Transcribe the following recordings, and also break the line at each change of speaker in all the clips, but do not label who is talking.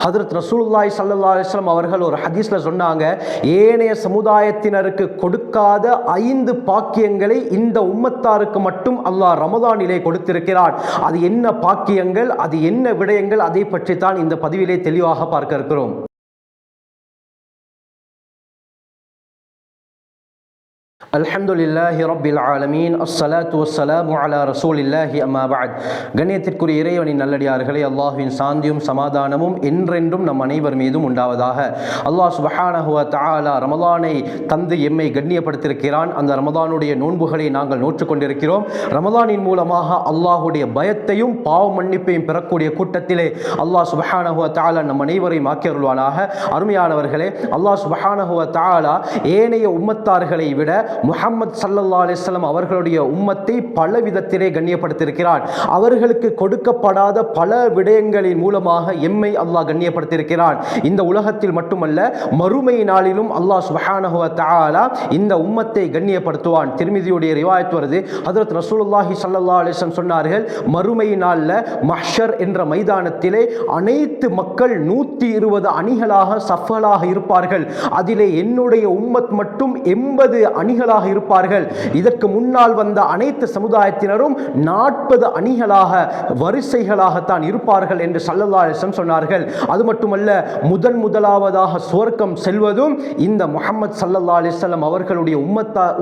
ஹதரத் ரசூலுல்லாஹி ஸல்லல்லாஹு அலைஹி வஸல்லம் அவர்கள் ஒரு ஹதீஸ்ல சொன்னாங்க, ஏனைய சமுதாயத்தினருக்கு கொடுக்காத 5 பாக்கியங்களை இந்த உம்மத்தாருக்கு மட்டும் அல்லாஹ் ரமதானிலே கொடுத்திருக்கிறான். அது என்ன பாக்கியங்கள், அது என்ன விடயங்கள், அதை பற்றி தான் இந்த பதிவிலே தெளிவாக பார்க்க இருக்கிறோம். அல்ஹம்துலில்லாஹி ரப்பில் ஆலமீன், அஸ்ஸலாத்து வஸ்ஸலாமு அலா ரசூலில்லாஹி அம்மா பஅத். கண்ணியத்திற்குரிய இறைவனின் நல்லடியார்களே, அல்லாஹ்வின் சாந்தியும் சமாதானமும் என்றென்றும் நம் அனைவர் மீதும் உண்டாவதாக. அல்லாஹ் சுப்ஹானஹு வ தஆலா ரமலானை தந்து எம்மை கண்ணியப்படுத்தியிருக்கிறான். அந்த ரமலானுடைய நோன்புகளை நாங்கள் நோற்றுக்கொண்டிருக்கிறோம். ரமலானின் மூலமாக அல்லாஹுடைய பயத்தையும் பாவ மன்னிப்பையும் பெறக்கூடிய கூட்டத்திலே அல்லாஹ் சுப்ஹானஹு வ தஆலா நம் அனைவரையும் ஆக்கியருள்வானாக. அருமையானவர்களே, அல்லாஹ் சுப்ஹானஹு வ தஆலா ஏனைய உம்மத்தார்களை விட முஹம்மது ஸல்லல்லாஹு அலைஹி வஸல்லம் அவர்களுடைய உம்மத்தை பல விதத்திலே கண்ணியப்படுத்தியிருக்கிறார். அவர்களுக்கு கொடுக்கப்படாத பல விடயங்களின் மூலமாக எம்மை அல்லாஹ் கண்ணியப்படுத்தியிருக்கிறான். இந்த உலகத்தில் மட்டுமல்ல, மறுமை நாளிலும் அல்லாஹ் சுப்ஹானஹு வ தஆலா இந்த உம்மத்தை கண்ணியப்படுத்துவான். திர்மிதியுடைய ரிவாயத் வருது, ஹஜ்ரத் ரசூலுல்லாஹி ஸல்லல்லாஹு அலைஹி வஸல்லம் சொன்னார்கள், மறுமை நாளில் மஹ்ஷர் என்ற மைதானத்திலே அனைத்து மக்கள் 120 அணிகளாக சஃபலாக இருப்பார்கள். அதிலே என்னுடைய உம்மத் மட்டும் 80 அணிகளாக இருப்பார்கள். இதற்கு முன்னால் வந்த அனைத்து சமுதாயத்தினரும் 40 அணிகளாக வரிசைகளாகத்தான் இருப்பார்கள் என்று ஸல்லல்லாஹு அலைஹி வஸல்லம் சொன்னார்கள். அது மட்டுமல்ல, முதலாவதாக சுவர்க்கம் செல்வதும் இந்த முஹம்மது ஸல்லல்லாஹு அலைஹி வஸல்லம் அவர்களுடைய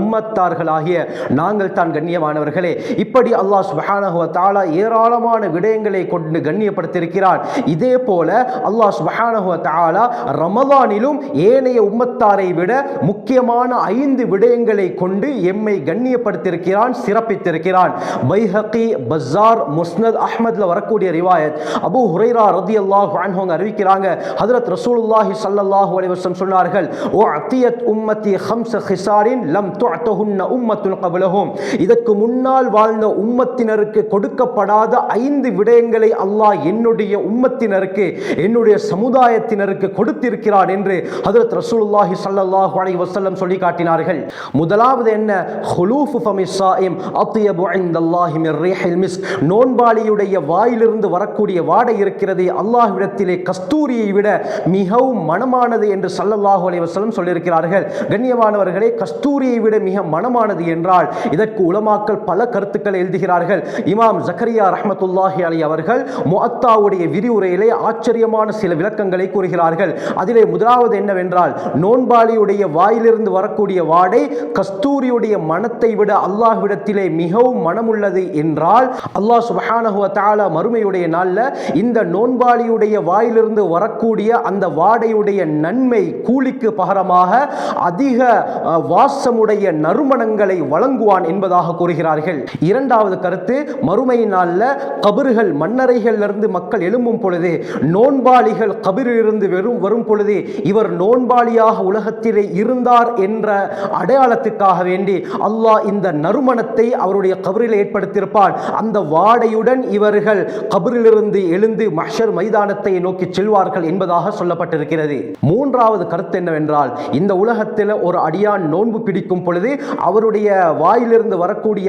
உம்மத்தார்களாகிய நாங்கள் தான். கண்ணியமானவர்களே, இப்படி அல்லாஹ் சுப்ஹானஹு வ தஆலா ஏராளமான விடயங்களை கொண்டு கண்ணியப்படுத்தியிருக்கிறார். இதே போல அல்லாஹ் சுப்ஹானஹு வ தஆலா ரமலானிலும் ஏனைய உம்மத்தாரை விட முக்கியமான 5 விடயங்களை கொண்டு எம்மை கண்ணியப்படுத்தியிருக்கிறான், சிறப்பித்திருக்கிறான். பைஹகி, பஸார், முஸ்னத் அஹ்மத்ல வரக்கூடிய ரிவாயத், அபூ ஹுரைரா ரலியல்லாஹு அன்ஹு அறிவிக்கிறாங்க, ஹஜ்ரத் ரசூலுல்லாஹி ஸல்லல்லாஹு அலைஹி வஸல்லம் சொன்னார்கள், உஅதியத் உம்மத்தி ஹம்ஸ ஹிஸாரின் லம் துஅதஹுன்ன உம்மத்துன் கப்லஹும். இதற்கு முன்னால் வாழ்ந்த உம்மத்தினருக்கு கொடுக்கப்படாத 5 விடயங்களை அல்லாஹ் என்னுடைய உம்மத்தினருக்கு, என்னுடைய சமுதாயத்தினருக்கு கொடுத்திருக்கிறான் என்று ஹஜ்ரத் ரசூலுல்லாஹி ஸல்லல்லாஹு அலைஹி வஸல்லம் சொல்லி காட்டினார்கள். முதலாவது என்ன? ஹுலூஃபு ஃபமிஸ் ஸாயிம் அத்யபு இன்தல்லாஹி மிர் ரீஹில் மிஸ்க். நோன்பாளியுடைய வாயிலிருந்து வரக்கூடிய வாடை இருக்கிறதே, அல்லாஹ்விடத்திலே கஸ்தூரியை விட மிகவும் மனமானது என்று ஸல்லல்லாஹு அலைஹி வஸல்லம் சொல்லியிருக்கிறார்கள். கண்ணியமானவர்களே, கஸ்தூரியை விட மிக மனமானது என்றால் இதற்கு உலமாக்கள் பல கருத்துக்களை எழுதுகிறார்கள். இமாம் ஜக்கரியா ரஹ்மத்துல்லாஹி அலைஹி அவர்கள் முஅத்தாவுடைய விரிவுரையிலே ஆச்சரியமான சில விளக்கங்களை கூறுகிறார்கள். அதிலே முதலாவது என்னவென்றால், நோன்பாளியுடைய வாயிலிருந்து வரக்கூடிய வாடை கஸ்தூரியுடைய மனத்தை விட அல்லாஹ்விடத்திலே மிகவும் மனமுள்ளது என்றால், அல்லாஹ் சுப்ஹானஹு வ தஆலா மறுமையுடைய நாளில் இந்த நோன்பாளியுடைய வாயிலிருந்து வரக்கூடிய அந்த வாடையுடைய நன்மை கூலிக்கு பகரமாக அதிக வாசமுடைய நறுமணங்களை வழங்குவான் என்பதாக கூறுகிறார்கள். இரண்டாவது கருத்து, மறுமை நாளில் கபறுகள், மண்ணறைகளிலிருந்து மக்கள் எழும்பும் பொழுது, நோன்பாளிகள் கபரிலிருந்து வரும் பொழுது, இவர் நோன்பாளியாக உலகத்திலே இருந்தார் என்ற அடையாளத்துக்காக வேண்டி அல்லாஹ் இந்த நறுமணத்தை அவருடைய கபரில் ஏற்படுத்தியிருப்பான். அந்த வாடையுடன் இவர்கள் கபரிலிருந்து எழுந்து மஹ்ஷர் மைதானத்தை நோக்கி செல்வார்கள் என்பதாக சொல்லப்பட்டிருக்கிறது. மூன்றாவது கருத்து என்னவென்றால், இந்த உலகத்தில் ஒரு அடியான் நோன்பு பிடிக்கும் பொழுது அவருடைய வாயிலிருந்து வரக்கூடிய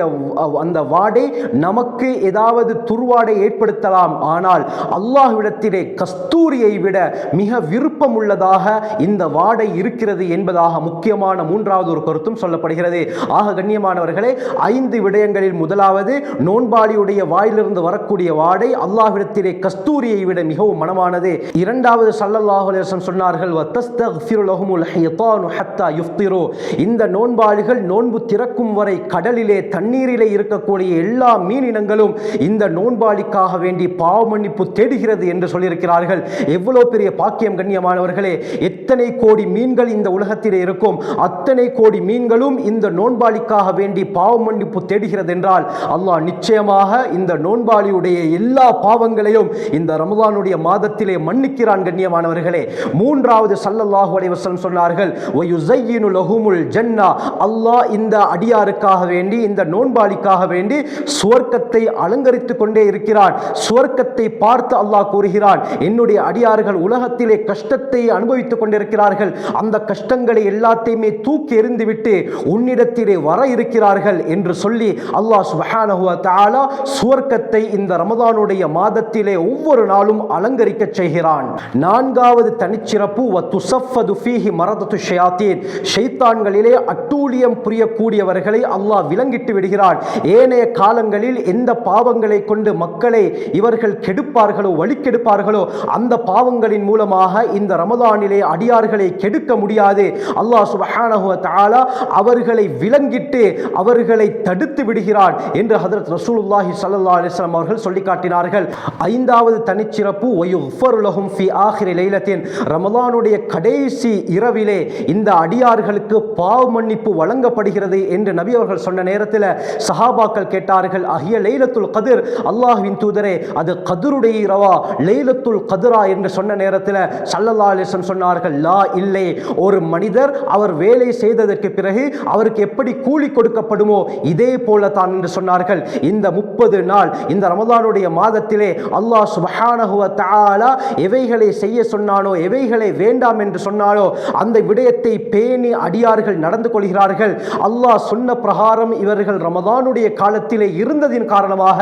அந்த வாடை நமக்கு ஏதாவது துர்வாடை ஏற்படுத்தலாம், ஆனால் அல்லாஹ்விடத்திலே கஸ்தூரியை விட மிக விருப்பம் உள்ளதாக இந்த வாடை இருக்கிறது என்பதாக முக்கியமான மூன்றாவது ஒரு கருத்தும் சொல்லப்படுகிறது. ஆக கண்ணியமானவர்களே, 5 விடயங்களில் முதலாவது, நோன்பாளியுடைய வாயிலிருந்து வரக்கூடிய வாடை அல்லாஹ்விடத்திலே கஸ்தூரியை விட மிகவும் மனமானது. இரண்டாவது, ஸல்லல்லாஹு அலைஹி வஸல்லம் சொன்னார்கள், வதஸ்தக்ஃபிரு லஹுமுல் ஹிதானு ஹத்தா யுஃப்திரு. இந்த நோன்பாளிகள் நோன்பு திறக்கும் வரை கடலிலே, தண்ணீரிலே இருக்கக்கூடிய எல்லா மீனினங்களும் இந்த நோன்பாளிக்காக வேண்டி பாவ மன்னிப்பு தேடுகிறது என்று சொல்லியிருக்கிறார்கள். எவ்வளவு பெரிய பாக்கியம் கண்ணியமானவர்களே! எத்தனை கோடி மீன்கள் இந்த உலகத்திலே இருக்கும், அத்தனை கோடி மீன்களும் இந்த நோன்பாளிக்காக வேண்டி பாவ மன்னிப்பு தேடுகிறது என்றால், அல்லாஹ் நிச்சயமாக இந்த நோன்பாளியுடைய எல்லா பாவங்களையும் இந்த ரமலானுடைய மாதத்திலே மன்னிக்கிறான். கண்ணியமானவர்களே, மூன்றாவது, ஸல்லல்லாஹு அலைஹி வஸல்லம் சொன்னார்கள், வயுஸய்யினு லஹுமுல் ஜன்னா. அல்லாஹ் இந்த அடியாருக்காக வேண்டி, இந்த நோன்பாளிக்காக வேண்டி சுவர்க்கத்தை அலங்கரித்துக் கொண்டே இருக்கிறான். சுவர்க்கத்தை பார்த்து அல்லாஹ் கூறுகிறான், என்னுடைய அடியார்கள் உலகத்திலே கஷ்டத்தை அனுபவித்துக் கொண்டிருக்கிறார்கள், அந்த கஷ்டங்களை எல்லாத்தையுமே தூக்கி எறிந்துவிட்டு உன்னிடத்திலே வர இருக்கிறார்கள் என்று சொல்லி அல்லாஹ் சுப்ஹானஹு வ தஆலா சுவர்க்கத்தை இந்த ரமதானுடைய மாதத்திலே ஒவ்வொரு நாளும் அலங்கரிக்க செய்கிறான். நான்காவது தனிச்சிறப்பு வத்துஸஃபது ஃபீஹி மரதத்து ஷயாத்தீன், ஷைத்தான்களிலே அட்டூழியம் புரியக்கூடியவர்களை அல்லாஹ் விலங்கிட்டு விடுகிறான். ஏனைய காலங்களில் எந்த பாவங்களை கொண்டு மக்களை இவர்கள் கெடுப்பார்களோ வழிகெடுப்பார்களோ அந்த பாவங்களின் மூலமாக இந்த ரமதானிலே அடியார்களை கெடுக்க முடியாது. அல்லாஹ் சுப்ஹானஹு வ தஆலா அவர்களை விலங்கிட்டு அவர்களை தடுத்து விடுகிறான் என்று ஹஜ்ரத் ரசூலுல்லாஹி ஸல்லல்லாஹு அலைஹி வஸல்லம் அவர்கள் சொல்லி காட்டினார்கள். ஐந்தாவது தனிச்சிறப்பு வயுஃபரு லஹும் ஃபீ ஆகிரி லைலத்தின், ரமலானுடைய கடைசி இரவிலே இந்த அடியார்களுக்கு பாவ மன்னிப்பு வழங்கப்படுகிறது என்று நபி அவர்கள் சொன்ன நேரத்தில் சஹாபாக்கள் கேட்டார்கள், அஹிய லைலத்துல் கத்ர், அல்லாஹ்வின் தூதரே அது கத்ருடைய இரவா, லைலத்துல் கத்ரா என்று சொன்ன நேரத்தில் ஸல்லல்லாஹு அலைஹி வஸல்லம் சொன்னார்கள், லா, இல்லை. ஒரு மனிதர் அவர் வேலை செய்ததற்கு பிறகு அவருக்கு எப்படி கூலி கொடுக்கப்படுமோ இதே போல தான் என்று சொன்னார்கள். இந்த 30 நாள் இந்த ரமலானுடைய மாதத்திலே அல்லாஹ் சுப்ஹானஹு வ தஆலா எவைகளை செய்ய சொன்னானோ எவைகளை வேண்டாம் என்று சொன்னானோ அந்த விடயத்தை பேணி அடியார்கள் நடந்து கொள்கிறார்கள். அல்லாஹ் சொன்ன பிரகாரம் இவர்கள் ரமலானுடைய காலத்திலே இருந்ததின் காரணமாக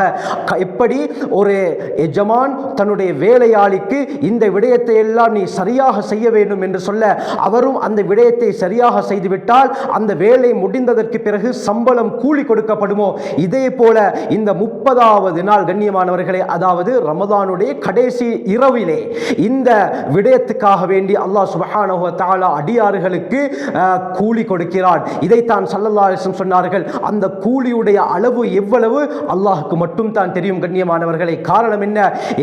எப்படி ஒரு எஜமான் தன்னுடைய வேலையாளிக்கு இந்த விடயத்தை எல்லாம் நீ சரியாக செய்ய வேண்டும் என்று சொல்ல அவரும் அந்த விடயத்தை சரியாக செய்துவிட்டால் அந்த வேலை முடிந்ததற்கு பிறகு சம்பளம் கூலி கொடுக்கப்படுமோ இதே போல இந்த 30வது நாள் கண்ணியமானவர்களே, அதாவது ரமதானுடைய கடைசி இரவிலே இந்த விடயத்துக்காக வேண்டி அல்லாஹ் சுப்ஹானஹு வ தஆலா அடியார்களுக்கு கூலி கொடுக்கிறான். இதைத்தான் ஸல்லல்லாஹு அலைஹி வஸல்லம் சொன்னார்கள். அந்த கூலியுடைய அளவு எவ்வளவு அல்லாஹ்வுக்கு மட்டும் தான் தெரியும் கண்ணியமானவர்களே. காரணம் என்ன?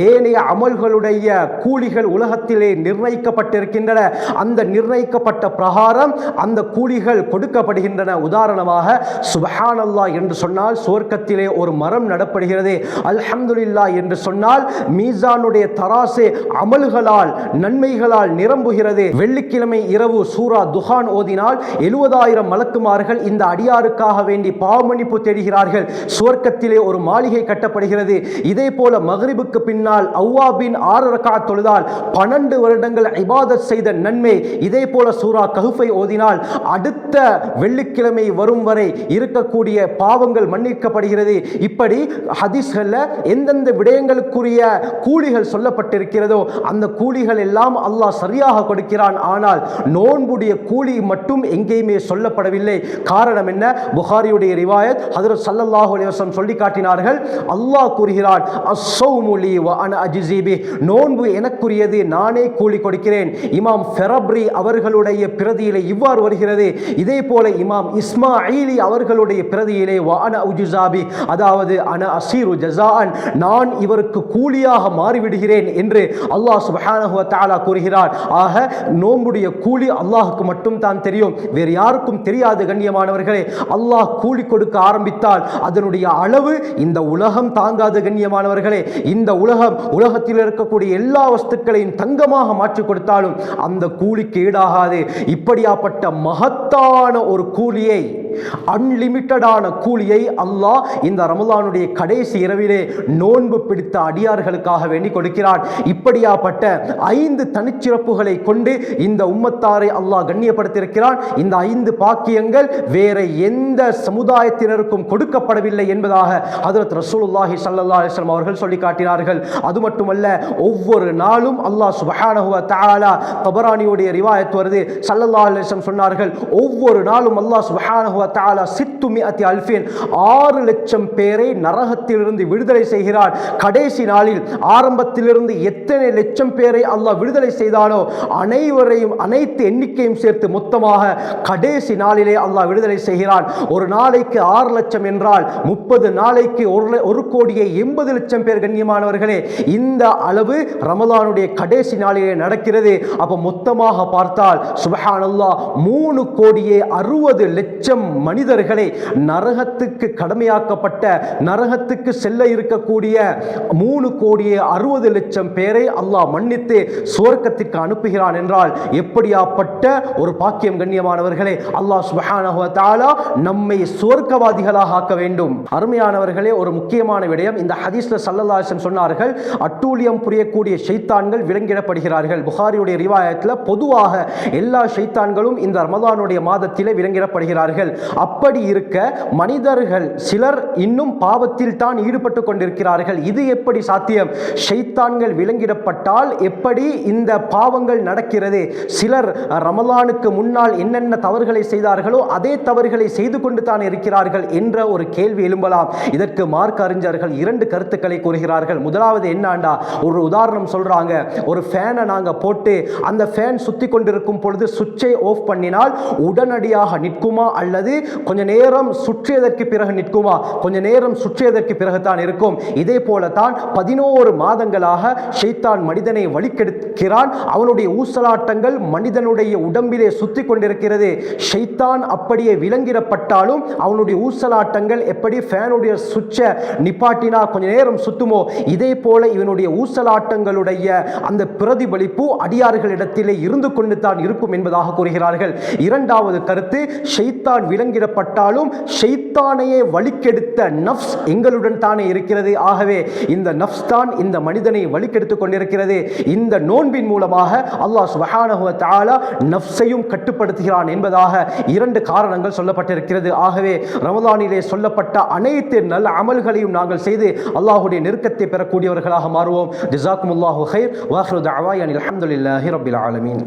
ஏனைய அமல்களுடைய கூலிகள் உலகத்திலே நிர்ணயிக்கப்பட்டிருக்கின்றன. அந்த நிர்ணயிக்கப்பட்ட பிரகாரம் அந்த கூலிகள் கொடுக்கப்படுகின்றன. உதாரணமாக சுப்ஹானல்லாஹ் என்று சொன்னால் சுவர்க்கத்திலே ஒரு மரம் நடப்படுகிறது. அல்ஹம்துலில்லாஹ் என்று சொன்னால் மீசானுடைய தராசு அமல்களால் நன்மைகளால் நிரம்புகிறது. வெள்ளிக்கிழமை இரவு சூரா துஹான் ஓதினால் 70,000 மலக்குமார்கள் இந்த அடியாருக்காக வேண்டி பாவமன்னிப்பு தேடுகிறார்கள். சுவர்க்கத்திலே ஒரு மாளிகை கட்டப்படுகிறது. இதே போல மக்ரிபுக்கு பின்னால் அவ்வாபின் 6 ரக்காத் தொழுதால் 12 வருடங்கள் இபாதத் செய்த நன்மை. இதே போல சூரா கஹ்ஃபை ஓதினால் அடுத்த வெள்ளிக்கிழமை வரும் வரை இருக்கக்கூடிய பாவங்கள் மன்னிக்கப்படுகிறது. இப்படி ஹதீஸ்கள்ல எந்தெந்த விடயங்களுக்குரிய கூலிகள் சொல்லப்பட்டிருக்கிறதோ அந்த கூலிகள் எல்லாம் அல்லாஹ் சரியாக கொடுக்கிறான். ஆனால் நோன்புடைய கூலி மட்டும் எங்கேயுமே சொல்லப்படவில்லை. காரணம் என்ன? புகாரியுடைய ரிவாயத் ஹஜ்ரத் ஸல்லல்லாஹு அலைஹி வஸல்லம் சொல்லி காட்டினார்கள். அல்லாஹ் கூறுகிறான், அஸ்ஸௌமு லீ வ அன அஜ்ஸி பி, நோன்பு எனக்குரியது, நானே கூலி கொடுக்கிறேன். இமாம் ஃபெரப்ரி அவர்களுடைய பிரதியிலே இவ்வாறு வருகிறது. இதே போல இமாம் இஸ்மாஈலி அவர்களுடைய பிரதியிலே வ அன உஜ்ஸா பி, அதாவது அன அஸீரு ஜஸாஅன், நான் இவருக்கு கூலியாக மாறிவிடுகிறேன் என்று அல்லாஹ் சுப்ஹானஹு வ தஆலா கூறுகிறார். ஆக நோன்புடைய கூலி அல்லாஹ்வுக்கு மட்டும் தான் தெரியும், வேறு யாருக்கும் தெரியாது கண்ணியமானவர்களே. அல்லாஹ் கூலி கொடுக்க ஆரம்பித்தால் அதனுடைய அளவு இந்த உலகம் தாங்காது கண்ணியமானவர்களே. இந்த உலகத்தில் இருக்கக்கூடிய எல்லா வஸ்துக்களையும் தங்கமாக மாற்றி கொடுத்தாலும் அந்த கூலிக்கு ஈடாகாது. இப்படியாப்பட்ட மகத்தான ஒரு கூலியை, அன்லிமிட்டடான கூலியை அல்லாஹ் இந்த ரமலானுடைய கடைசி இரவிலே நோன்பு பிடித்த அடியார்களுக்காக வேண்டி கொடுக்கிறான். இப்படியாப்பட்ட 5 தனிச்சிறப்புகளை கொண்டு இந்த உம்மத்தாரை அல்லாஹ் கண்ணியப்படுத்தியிருக்கிறான். இந்த 5 பாக்கியங்கள் வேற எந்த சமுதாயத்தினருக்கும் கொடுக்கப்படவில்லை என்பதாக ஹஜ்ரத் ரசூலுல்லாஹி ஸல்லல்லாஹு அலைஹி வஸல்லம் அவர்கள் சொல்லி காட்டினார்கள். அது மட்டுமல்ல, ஒவ்வொரு நாளும் அல்லாஹ் சுப்ஹானஹு வ தஆலா, தபரானியுடைய ரிவாயத் வருது, ஸல்லல்லாஹு அலைஹி வஸல்லம் சொன்னார்கள், ஒவ்வொரு நாளும் அல்லாஹ் சுப்ஹானஹு வ தஆலா 6 லட்சம் பேரை நரகத்திலிருந்து விடுதலை செய்கிறார். கடைசி நாளில் ஆரம்பத்திலிருந்து எத்தனை லட்சம் பேரை அல்லாஹ் விடுதலை செய்தானோ அனைவரையும், அனைத்து எண்ணிக்கையும் சேர்த்து மொத்தமாக கடைசி நாளிலே அல்லாஹ் விடுதலை செய்கிறான். ஒரு நாளைக்கு 6 லட்சம் என்றால் 30 நாளைக்கு 1,80,00,000 பேர் கண்ணியமானவர்களே. இந்த அளவு ரமலானுடைய கடைசி நாளிலே நடக்கிறது. அப்ப மொத்தமாக பார்த்தால் சுப்ஹானல்லாஹ் 3,60,00,000 மனிதர்களை நரகத்துக்கு கடமையாக்கப்பட்ட நரகத்துக்கு செல்ல இருக்கக்கூடிய 3,60,00,000 பேரை அல்லாஹ் மன்னித்து சுவர்க்கத்திற்கு அனுப்புகிறான் என்றால் எப்படியாப்பட்ட ஒரு பாக்கியம் கண்ணியமானவர்களே. அல்லாஹ் சுப்ஹானஹு வ தஆலா நம்மை சுவர்க்கவாதிகளாக ஆக்க வேண்டும். அருமையானவர்களே, ஒரு முக்கியமான விடயம் இந்த ஹதீஸ்ல ஸல்லல்லாஹு அலைஹி வஸல்லம் சொன்னார்கள், அட்டூழியம் புரியக்கூடிய ஷைத்தான்கள் விலங்கிடப்படுகிறார்கள். புகாரியுடைய ரிவாயத்தில் பொதுவாக எல்லா ஷைத்தான்களும் இந்த ரமலானுடைய மாதத்திலே விலங்கிடப்படுகிறார்கள். அப்படி இருக்க மனிதர்கள் சிலர் இன்னும் பாவத்தில் தான் ஈடுபட்டு கொண்டிருக்கிறார்கள். இது எப்படி சாத்தியம்? ஷைத்தான்கள் விலங்கிடப்பட்டால் எப்படி இந்த பாவங்கள் நடக்கிறது? சிலர் ரமலானுக்கு முன்னால் என்னென்ன தவறுகளை செய்தார்களோ அதே தவறுகளை செய்து கொண்டு தான் இருக்கிறார்கள் என்ற ஒரு கேள்வி எழும்பலாம். இதற்கு மார்க்க அறிஞர்கள் 2 கருத்துக்களை கூறுகிறார்கள். முதலாவது என்னண்டா, ஒரு உதாரணம் சொல்றாங்க. ஒரு ஃபேனை நாங்க போட்டு அந்த ஃபேன் சுத்தி கொண்டிருக்கும் பொழுது சுவிட்சை ஆஃப் பண்ணினால் உடனடியாக நிற்குமா அல்லது கொஞ்ச நேரம் சுற்றியதற்கு பிறகு நிற்குமா? கொஞ்ச நேரம் சுற்றியதற்கு பிறகு தான் இருக்கும். இதே போல தான் 11 மாதங்களாக ஷைத்தான் மனிதனை வழிகெடுக்கிறான். அவனுடைய ஊசலாட்டங்கள் மனிதனுடைய உடம்பிலே சுத்தி கொண்டிருக்கிறது. ஷைத்தான் அப்படியே விலங்கிடப்பட்டாலும் அவனுடைய ஊசலாட்டங்கள் எப்படி ஃபேனுடைய சுவிட்சை நிப்பாட்டினா கொஞ்ச நேரம் சுத்துமோ, இதே போல இவனுடைய ஊசலாட்டங்களுடைய அந்த பிரதிபலிப்பு அடியார்களிடத்திலே இருந்து கொண்டு தான் இருக்கும் என்பதாக கூறுகிறார்கள். இரண்டாவது கருத்து, ஷைத்தான் விலங்கிடப்பட்டாலும் ஷைத்தானையே வழிகெடுத்த நஃப்ஸ் எங்களுடன் தானே இருக்கிறது. ஆகவே இந்த நஃப்ஸ் தான் இந்த மனிதனை வழிகெடுத்துக் கொண்டிருக்கிறது. இந்த நோன்பின் மூலமாக அல்லாஹ் சுப்ஹானஹு வ தஆலா நஃப்ஸையும் கட்டுப்படுத்துகிறான் என்பதாக 2 காரணங்கள் சொல்லப்பட்டிருக்கிறது. ஆகவே ரமலானிலே சொல்லப்பட்ட அனைத்து நல்ல அமல்களையும் நாங்கள் செய்து அல்லாஹ்வுடைய நெருக்கத்தை பெறக்கூடியவர்களாக மாறுவோம். ஜஸாக்குமுல்லாஹு கைர். வ ஆகிரு தஅவானா அல்ஹம்துலில்லாஹி ரப்பில் ஆலமீன்.